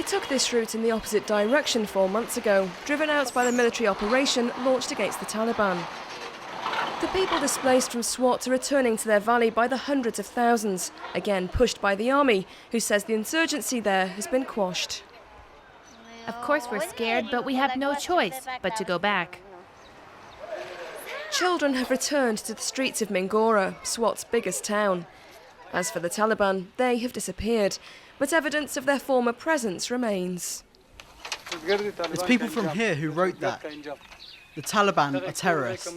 They took this route in the opposite direction 4 months ago, driven out by the military operation launched against the Taliban. The people displaced from Swat are returning to their valley by the hundreds of thousands, again pushed by the army, who says the insurgency there has been quashed. Of course we're scared, but we have no choice but to go back. Children have returned to the streets of Mingora, Swat's biggest town. As for the Taliban, they have disappeared, but evidence of their former presence remains. It's people from here who wrote that. The Taliban are terrorists.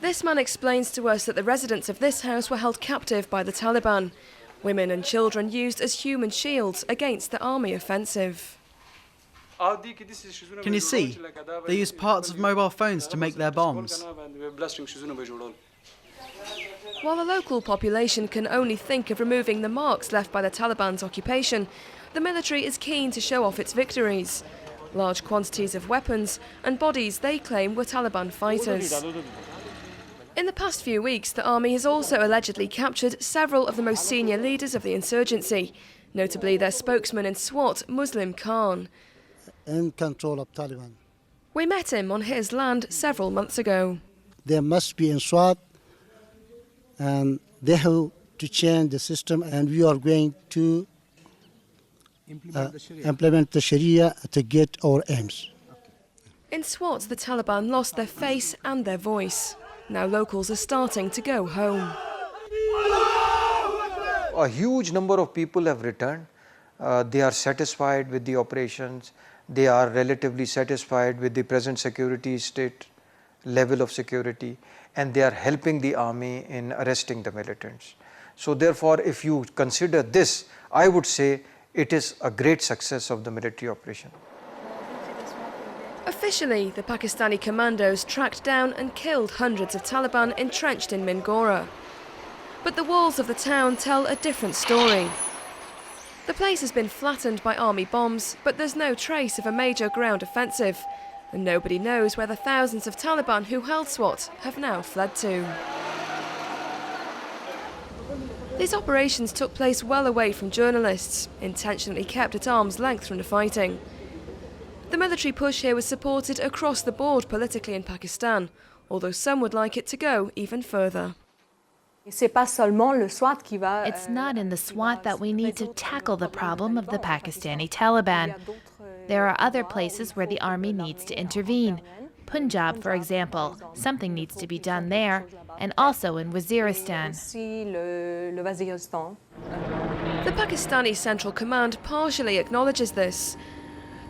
This man explains to us that the residents of this house were held captive by the Taliban. Women and children used as human shields against the army offensive. Can you see? They use parts of mobile phones to make their bombs. While the local population can only think of removing the marks left by the Taliban's occupation, the military is keen to show off its victories. Large quantities of weapons and bodies they claim were Taliban fighters. In the past few weeks, the army has also allegedly captured several of the most senior leaders of the insurgency, notably their spokesman in Swat, Muslim Khan. In control of Taliban. We met him on his land several months ago. They must be in Swat, and they have to change the system, and we are going to implement the Sharia to get our aims. In Swat, the Taliban lost their face and their voice. Now locals are starting to go home. A huge number of people have returned. They are satisfied with the operations. They are relatively satisfied with the present security state, level of security, and they are helping the army in arresting the militants. So therefore, if you consider this, I would say it is a great success of the military operation. Officially, the Pakistani commandos tracked down and killed hundreds of Taliban entrenched in Mingora. But the walls of the town tell a different story. The place has been flattened by army bombs, but there's no trace of a major ground offensive, and nobody knows where the thousands of Taliban who held Swat have now fled to. These operations took place well away from journalists, intentionally kept at arm's length from the fighting. The military push here was supported across the board politically in Pakistan, although some would like it to go even further. It's not in the Swat that we need to tackle the problem of the Pakistani Taliban. There are other places where the army needs to intervene. Punjab, for example, something needs to be done there, and also in Waziristan. The Pakistani Central Command partially acknowledges this.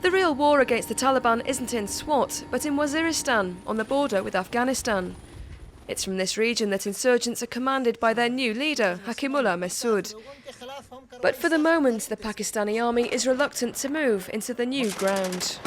The real war against the Taliban isn't in Swat, but in Waziristan, on the border with Afghanistan. It's from this region that insurgents are commanded by their new leader, Hakimullah Masood. But for the moment, the Pakistani army is reluctant to move into the new ground.